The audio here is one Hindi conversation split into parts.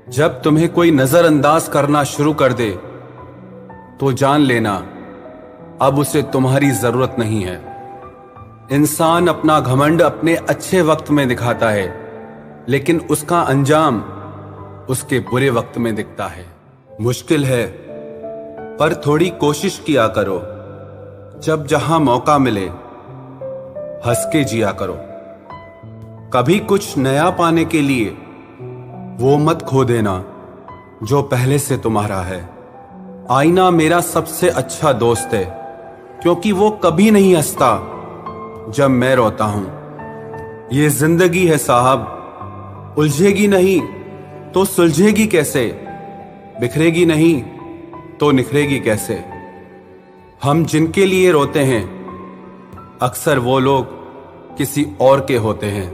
जब तुम्हें कोई नजरअंदाज करना शुरू कर दे तो जान लेना अब उसे तुम्हारी जरूरत नहीं है। इंसान अपना घमंड अपने अच्छे वक्त में दिखाता है, लेकिन उसका अंजाम उसके बुरे वक्त में दिखता है। मुश्किल है, पर थोड़ी कोशिश किया करो। जब जहां मौका मिले हंस के जिया करो। कभी कुछ नया पाने के लिए वो मत खो देना जो पहले से तुम्हारा है। आईना मेरा सबसे अच्छा दोस्त है, क्योंकि वो कभी नहीं हंसता जब मैं रोता हूं। ये जिंदगी है साहब, उलझेगी नहीं तो सुलझेगी कैसे, बिखरेगी नहीं तो निखरेगी कैसे। हम जिनके लिए रोते हैं अक्सर वो लोग किसी और के होते हैं।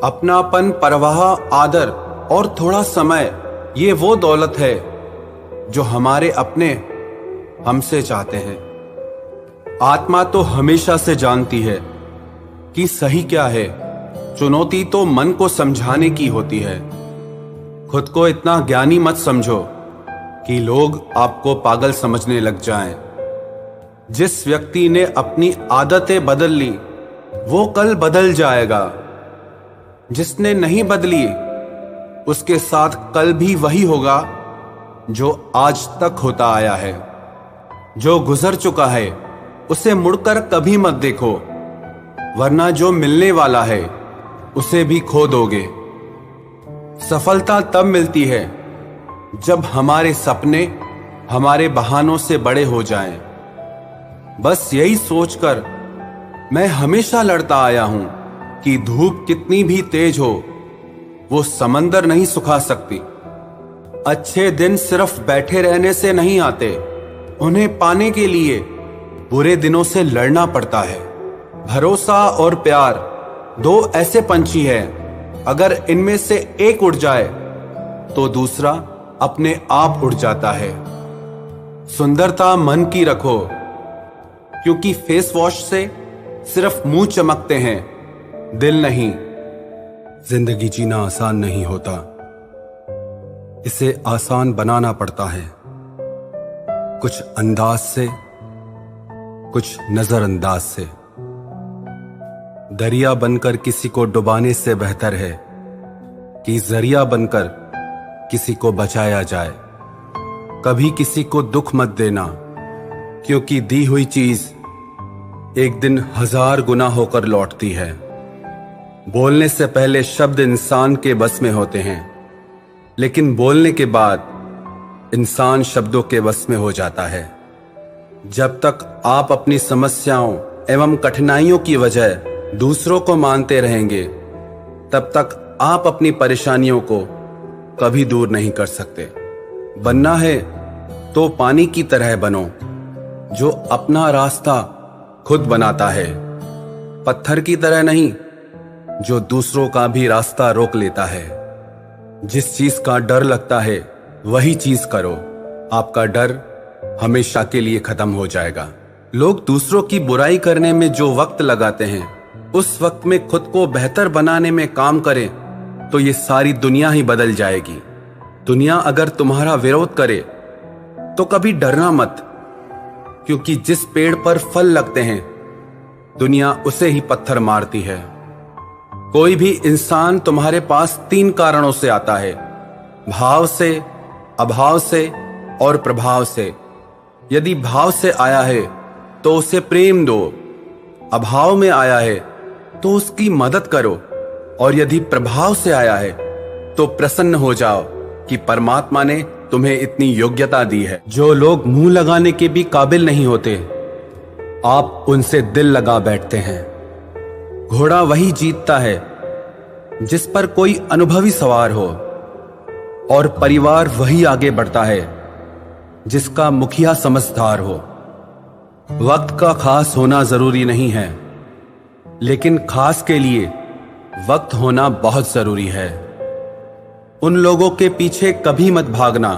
अपनापन, परवाह, आदर और थोड़ा समय, ये वो दौलत है जो हमारे अपने हमसे चाहते हैं। आत्मा तो हमेशा से जानती है कि सही क्या है। चुनौती तो मन को समझाने की होती है। खुद को इतना ज्ञानी मत समझो कि लोग आपको पागल समझने लग जाएं। जिस व्यक्ति ने अपनी आदतें बदल ली वो कल बदल जाएगा। जिसने नहीं बदली उसके साथ कल भी वही होगा जो आज तक होता आया है। जो गुजर चुका है उसे मुड़कर कभी मत देखो, वरना जो मिलने वाला है उसे भी खो दोगे। सफलता तब मिलती है जब हमारे सपने हमारे बहानों से बड़े हो जाएं। बस यही सोचकर मैं हमेशा लड़ता आया हूं कि धूप कितनी भी तेज हो वो समंदर नहीं सुखा सकती। अच्छे दिन सिर्फ बैठे रहने से नहीं आते, उन्हें पाने के लिए बुरे दिनों से लड़ना पड़ता है। भरोसा और प्यार दो ऐसे पंछी हैं, अगर इनमें से एक उड़ जाए तो दूसरा अपने आप उड़ जाता है। सुंदरता मन की रखो, क्योंकि फेस वॉश से सिर्फ मुंह चमकते हैं, दिल नहीं। जिंदगी जीना आसान नहीं होता, इसे आसान बनाना पड़ता है। कुछ अंदाज से, कुछ नजरअंदाज से। दरिया बनकर किसी को डुबाने से बेहतर है कि जरिया बनकर किसी को बचाया जाए। कभी किसी को दुख मत देना, क्योंकि दी हुई चीज एक दिन 1000 गुना होकर लौटती है। बोलने से पहले शब्द इंसान के बस में होते हैं, लेकिन बोलने के बाद इंसान शब्दों के बस में हो जाता है। जब तक आप अपनी समस्याओं एवं कठिनाइयों की वजह दूसरों को मानते रहेंगे, तब तक आप अपनी परेशानियों को कभी दूर नहीं कर सकते। बनना है तो पानी की तरह बनो, जो अपना रास्ता खुद बनाता है। पत्थर की तरह नहीं, जो दूसरों का भी रास्ता रोक लेता है। जिस चीज का डर लगता है वही चीज करो, आपका डर हमेशा के लिए खत्म हो जाएगा। लोग दूसरों की बुराई करने में जो वक्त लगाते हैं, उस वक्त में खुद को बेहतर बनाने में काम करें तो ये सारी दुनिया ही बदल जाएगी। दुनिया अगर तुम्हारा विरोध करे तो कभी डरना मत, क्योंकि जिस पेड़ पर फल लगते हैं दुनिया उसे ही पत्थर मारती है। कोई भी इंसान तुम्हारे पास 3 कारणों से आता है: भाव से, अभाव से और प्रभाव से। यदि भाव से आया है तो उसे प्रेम दो, अभाव में आया है तो उसकी मदद करो, और यदि प्रभाव से आया है तो प्रसन्न हो जाओ कि परमात्मा ने तुम्हें इतनी योग्यता दी है। जो लोग मुंह लगाने के भी काबिल नहीं होते, आप उनसे दिल लगा बैठते हैं। घोड़ा वही जीतता है जिस पर कोई अनुभवी सवार हो, और परिवार वही आगे बढ़ता है जिसका मुखिया समझदार हो। वक्त का खास होना जरूरी नहीं है, लेकिन खास के लिए वक्त होना बहुत जरूरी है। उन लोगों के पीछे कभी मत भागना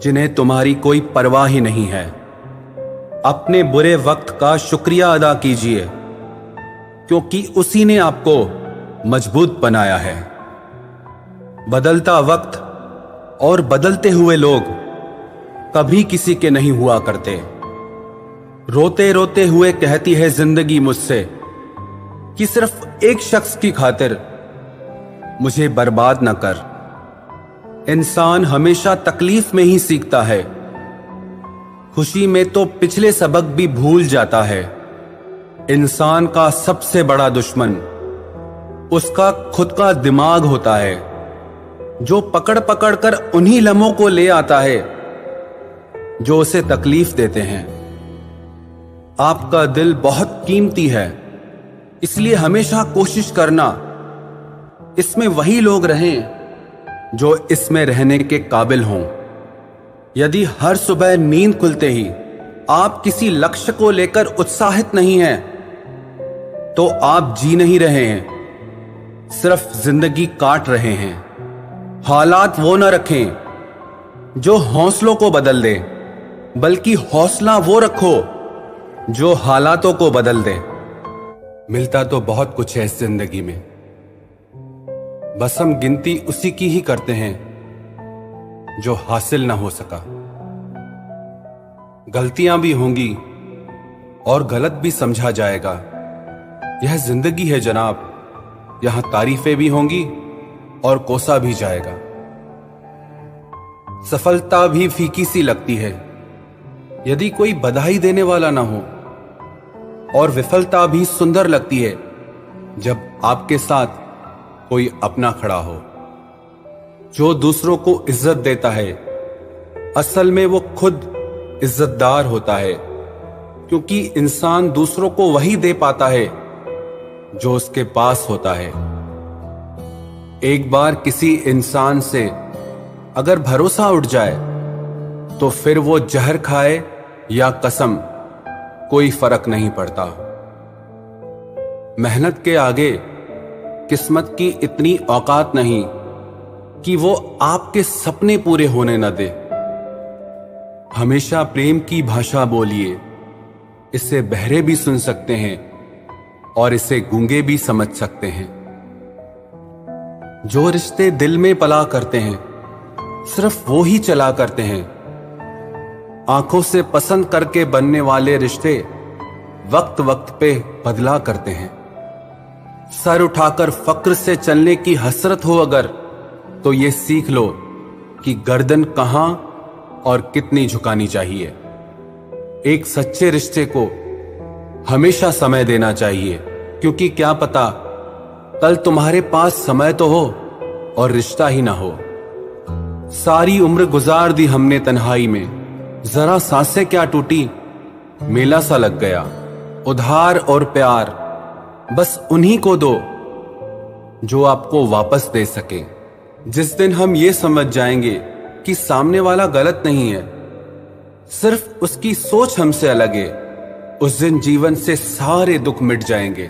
जिन्हें तुम्हारी कोई परवाह ही नहीं है। अपने बुरे वक्त का शुक्रिया अदा कीजिए, क्योंकि उसी ने आपको मजबूत बनाया है। बदलता वक्त और बदलते हुए लोग कभी किसी के नहीं हुआ करते। रोते रोते हुए कहती है जिंदगी मुझसे कि सिर्फ एक शख्स की खातिर मुझे बर्बाद न कर। इंसान हमेशा तकलीफ में ही सीखता है, खुशी में तो पिछले सबक भी भूल जाता है। इंसान का सबसे बड़ा दुश्मन उसका खुद का दिमाग होता है, जो पकड़ पकड़ कर उन्हीं लम्हों को ले आता है जो उसे तकलीफ देते हैं। आपका दिल बहुत कीमती है, इसलिए हमेशा कोशिश करना इसमें वही लोग रहें जो इसमें रहने के काबिल हों। यदि हर सुबह नींद खुलते ही आप किसी लक्ष्य को लेकर उत्साहित नहीं हैं, तो आप जी नहीं रहे हैं, सिर्फ जिंदगी काट रहे हैं। हालात वो न रखें जो हौसलों को बदल दे, बल्कि हौसला वो रखो जो हालातों को बदल दे। मिलता तो बहुत कुछ है इस जिंदगी में, बस हम गिनती उसी की ही करते हैं जो हासिल ना हो सका। गलतियां भी होंगी और गलत भी समझा जाएगा। यह जिंदगी है जनाब, यहां तारीफें भी होंगी और कोसा भी जाएगा। सफलता भी फीकी सी लगती है यदि कोई बधाई देने वाला ना हो, और विफलता भी सुंदर लगती है जब आपके साथ कोई अपना खड़ा हो। जो दूसरों को इज्जत देता है असल में वो खुद इज्जतदार होता है, क्योंकि इंसान दूसरों को वही दे पाता है जो उसके पास होता है। एक बार किसी इंसान से अगर भरोसा उठ जाए तो फिर वो जहर खाए या कसम, कोई फर्क नहीं पड़ता। मेहनत के आगे किस्मत की इतनी औकात नहीं कि वो आपके सपने पूरे होने न दे। हमेशा प्रेम की भाषा बोलिए, इसे बहरे भी सुन सकते हैं और इसे गूंगे भी समझ सकते हैं। जो रिश्ते दिल में पला करते हैं सिर्फ वो ही चला करते हैं। आंखों से पसंद करके बनने वाले रिश्ते वक्त वक्त पे बदला करते हैं। सर उठाकर फक्र से चलने की हसरत हो अगर, तो ये सीख लो कि गर्दन कहां और कितनी झुकानी चाहिए। एक सच्चे रिश्ते को हमेशा समय देना चाहिए, क्योंकि क्या पता कल तुम्हारे पास समय तो हो और रिश्ता ही ना हो। सारी उम्र गुजार दी हमने तन्हाई में, जरा सांसें क्या टूटी, मेला सा लग गया। उधार और प्यार बस उन्हीं को दो जो आपको वापस दे सके। जिस दिन हम ये समझ जाएंगे कि सामने वाला गलत नहीं है, सिर्फ उसकी सोच हमसे अलग है, उस दिन जीवन से सारे दुख मिट जाएंगे।